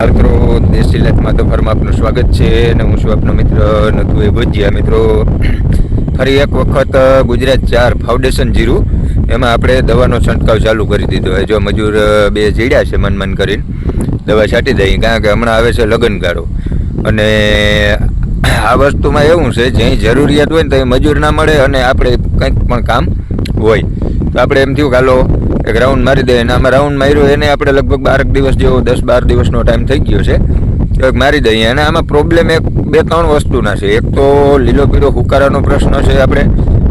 મિત્રો દેશી લાઈફમાં તો ફરમાં આપનું સ્વાગત છે અને હું છું આપનો મિત્ર નથુભાઈ ભોજિયા. મિત્રો ફરી એક વખત ગુજરાત 4 ફાઉન્ડેશન જીરું એમાં આપણે દવાનો છંટકાવ ચાલુ કરી દીધો હોય. જો મજૂર બે જીડ્યા છે મન કરીને દવા છાંટી દઈએ, કારણ કે હમણાં આવે છે લગ્નગાળો અને આ વસ્તુમાં એવું છે જ્યાં જરૂરિયાત હોય ને તો મજૂર ના મળે અને આપણે કંઈક પણ કામ હોય તો આપણે એમ થયું કે હાલો એક રાઉન્ડ મારી દઈએ. અને આમાં રાઉન્ડ માર્યો એને આપણે લગભગ 12 દિવસ જેવો 10-12 દિવસનો ટાઈમ થઈ ગયો છે તો એક મારી દઈએ. અને આમાં પ્રોબ્લેમ એક બે ત્રણ વસ્તુના છે. એક તો લીલો પીળો હુકારાનો પ્રશ્ન છે, આપણે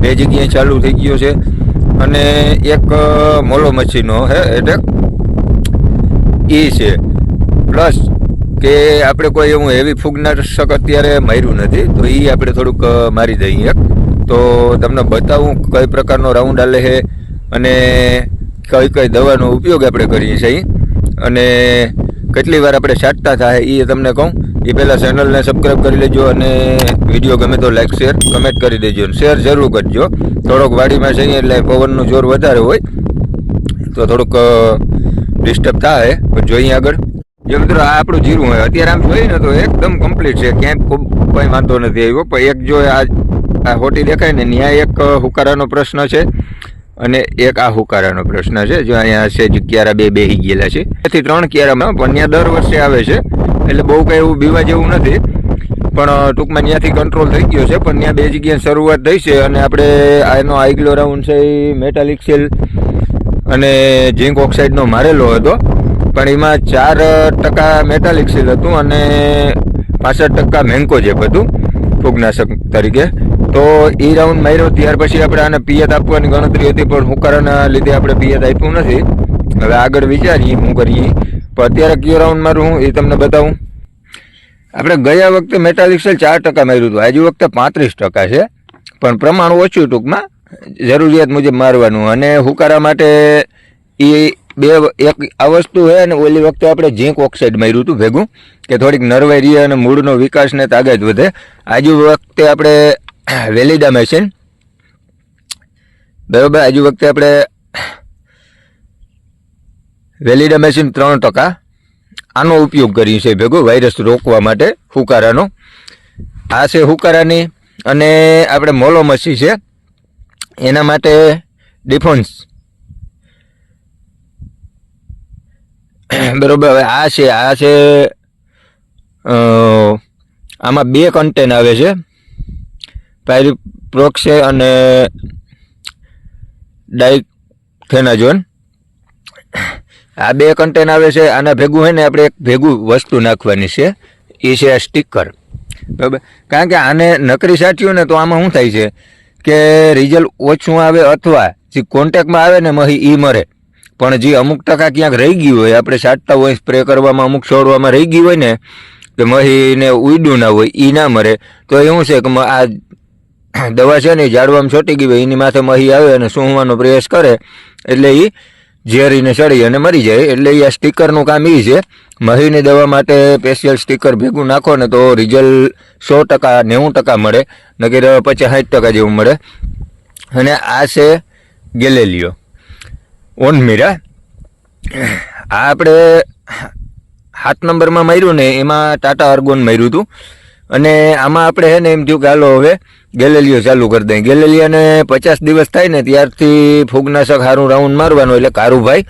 બે જગ્યાએ ચાલુ થઈ ગયો છે. અને એક મોલો મચ્છીનો હે એટલે એ છે. પ્લસ કે આપણે કોઈ એવું હેવી ફૂગનાશક અત્યારે માર્યું નથી તો એ આપણે થોડુંક મારી દઈએ. તો તમને બતાવું કઈ પ્રકારનો રાઉન્ડ આલે છે અને કઈ કઈ દવાનો ઉપયોગ આપણે કરીએ છીએ અને કેટલી વાર આપણે છાંટતા થાય એ તમને કહું. એ પહેલાં ચેનલને સબસ્ક્રાઈબ કરી લેજો અને વિડીયો ગમે તો લાઈક શેર કમેન્ટ કરી દેજો અને શેર જરૂર કરજો. થોડોક વાડીમાં જઈએ એટલે પવનનું જોર વધારે હોય તો થોડુંક ડિસ્ટર્બ થાય, પણ જોઈએ આગળ. જો મિત્રો આ આપણું જીરું હોય અત્યારે આમ જોઈએ ને તો એકદમ કમ્પ્લીટ છે, ક્યાંય કોઈ વાંધો નથી આવ્યો. પણ એક જો આ હોટી દેખાય ને ત્યાં એક હુકારાનો પ્રશ્ન છે અને એક આ હુકારાનો પ્રશ્ન છે. જો અહીંયા છે જ ક્યારા બે બેહી ગયેલા છે, એથી 3 ક્યારામાં પણ ત્યાં દર વર્ષે આવે છે એટલે બહુ કંઈ એવું બીવા જેવું નથી. પણ ટૂંકમાં ત્યાંથી કંટ્રોલ થઈ ગયો છે. પણ ત્યાં બે જગ્યાએ શરૂઆત થઈ છે અને આપણે આનો આગલો રાઉન્ડ છે એ મેટાલિક સેલ અને ઝીંક ઓક્સાઇડનો મારેલો હતો, પણ એમાં 4% મેટાલિક સેલ હતું અને 65% મેન્કોજેબ હતું ફૂગનાશક તરીકે. તો એ રાઉન્ડ માર્યો ત્યાર પછી આપણે આને પિયત આપવાની ગણતરી હતી, પણ હુકારાના લીધે આપણે પિયત આપ્યું નથી. હવે આગળ વિચારીએ શું કરીએ. પણ અત્યારે કયો રાઉન્ડ મારું એ તમને બતાવું. આપણે ગયા વખતે મેટાલિક સેલ 4% માર્યું હતું, આજુ વખતે 35% છે, પણ પ્રમાણ ઓછું ટૂંકમાં જરૂરિયાત મુજબ મારવાનું. અને હુકારા માટે એ એક આ વસ્તુ છે અને ઓલી વખતે આપણે ઝીંક ઓક્સાઇડ માર્યું હતું ભેગું કે થોડીક નરવાઈ રહે અને મૂળનો વિકાસ ને તાકાત વધે. આજુ વખતે આપણે વેલિડામેશન બરાબર, આજુ વખતે આપણે વેલિડામેશન 3% આનો ઉપયોગ કરીએ છીએ ભેગો વાયરસ રોકવા માટે હુકારાનો. આ છે હુકારાની. અને આપણે મોલો મચ્છી છે એના માટે ડિફોન્સ બરોબર. હવે આ છે આમાં 2 કન્ટેન આવે છે, પાયરીપ્રોક્સ અને ડાયફેનાઝોન. આ 2 કન્ટેન આવે છે. આના ભેગું છે ને આપણે એક ભેગું વસ્તુ નાખવાની છે, એ છે આ સ્ટીકર બરાબર. કારણ કે આને નકરી સાટ્યું ને તો આમાં શું થાય છે કે રિઝલ્ટ ઓછું આવે અથવા જે કોન્ટેક્ટમાં આવે ને મહી એ મરે. પણ જે અમુક ટકા ક્યાંક રહી ગયું હોય, આપણે છાંટતા હોય સ્પ્રે કરવામાં અમુક છોડવામાં રહી ગયું હોય ને કે મહીને ઉડ્યું ના હોય એ ના મરે. તો એવું છે કે આ દવા છે ને ઝાડવામાં છોટી ગઈ હોય એની માથે મહી આવે અને સૂંઘવાનો પ્રયાસ કરે એટલે એ ઝેરીને ચડી અને મરી જાય. એટલે એ આ સ્ટીકરનું કામ એ છે. મહીની દવા માટે સ્પેશિયલ સ્ટીકર ભેગું નાખો ને તો રિઝલ્ટ 100% 90% મળે, નકર 50-60% જેવું મળે. અને આ છે ગેલેલિયો ઓનમીરા. આ આપણે 7 નંબરમાં માર્યું ને એમાં ટાટા આર્ગોન માર્યું હતું અને આમાં આપણે છે ને એમ થયું કે હાલો હવે ગેલેલિયો ચાલુ કરી દઈએ. ગેલેલિયાને 50 દિવસ થાય ને ત્યારથી ફૂગનાશક સારું રાઉન્ડ મારવાનું એટલે કારુભાઈ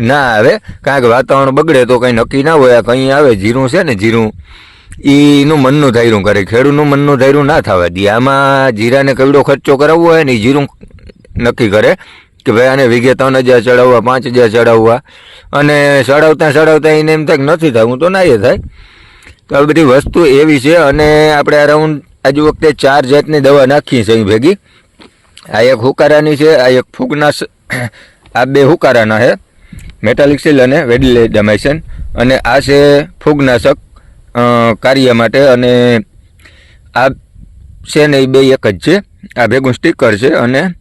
ના આવે, કારણ કે વાતાવરણ બગડે તો કંઈ નક્કી ના હોય. આ કંઈ આવે જીરું છે ને જીરું એનું મનનું ધાર્યું કરે, ખેડૂતનું મનનું ધાર્યું ના થવા દે. આમાં જીરાને કવડો ખર્ચો કરાવવો હોય ને એ જીરું નક્કી કરે કે ભાઈ આને વીઘે 3000 ચડાવવા 5000 ચડાવવા, અને ચડાવતા એને એમ થાય નથી થવું તો ના એ થાય. તો આ બધી વસ્તુ એવી છે. અને આપણે આ રાઉન્ડ આજુ વખતે 4 જાતની દવા નાખીએ છીએ ભેગી. આ એક હુકારાની છે, આ એક ફૂગનાશ, આ 2 હુકારાના છે મેટાલિક સેલ અને વેલિડામેશન. અને આ છે ફૂગનાશક કાર્ય માટે. અને આ છે ને એ 2 એક જ છે. આ ભેગું સ્ટીકર છે અને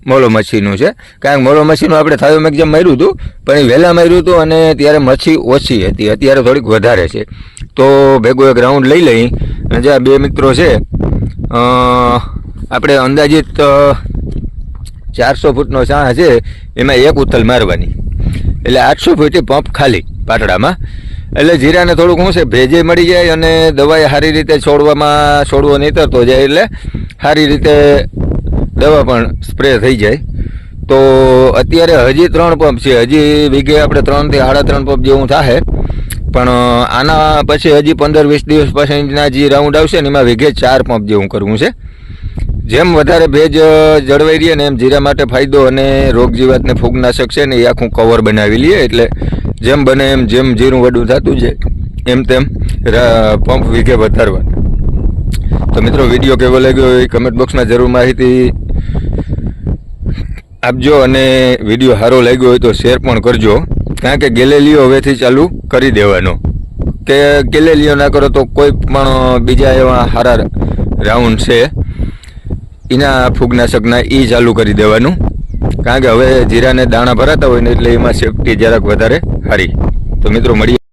મોલો મચ્છીનું છે. કારણ કે મોલો મચ્છીનું આપણે થાયોમેક્ઝમ માર્યું હતું પણ એ વહેલા માર્યું હતું અને ત્યારે મચ્છી ઓછી હતી, અત્યારે થોડીક વધારે છે. તો ભેગું એક રાઉન્ડ લઈ લઈ. અને જે આ 2 મિત્રો છે આપણે અંદાજિત 400 ફૂટનો છાણા છે એમાં 1 ઉથલ મારવાની એટલે 800 ફૂટથી પંપ ખાલી પાટડામાં. એટલે જીરાને થોડુંક શું છે ભેજે મળી જાય અને દવાઈ સારી રીતે છોડવો નીતરતો જાય એટલે સારી રીતે દવા પણ સ્પ્રે થઈ જાય. તો અત્યારે હજી 3 પંપ છે, હજી વીઘે આપણે 3 થી 3.5 પંપ જેવું થાય, પણ આના પછી હજી 15-20 દિવસ પછીના જે રાઉન્ડ આવશે ને એમાં વીઘે 4 પંપ જેવું કરવું છે. જેમ વધારે ભેજ જળવાઈ રહીએ ને એમ જીરા માટે ફાયદો, અને રોગ જીવાતને ફૂગનાશક છે ને એ આખું કવર બનાવી લઈએ, એટલે જેમ બને એમ જેમ જીરું વડું થતું જાય એમ તેમ પંપ વીઘે વધારવા. તો મિત્રો વિડીયો કેવો લાગ્યો એ કમેન્ટ બોક્સમાં જરૂર માહિતી આપજો, અને વિડીયો સારો લાગ્યો હોય તો શેર પણ કરજો, કારણ કે ગેલેલિયો હવેથી ચાલુ કરી દેવાનો, કે ગેલેલિયો ના કરો તો કોઈ પણ બીજા એવા સારા રાઉન્ડ છે એના ફૂગનાશકના એ ચાલુ કરી દેવાનું, કારણ કે હવે જીરાને દાણા ભરાતા હોય ને એટલે એમાં સેફટી જરાક વધારે સારી. તો મિત્રો મળીએ.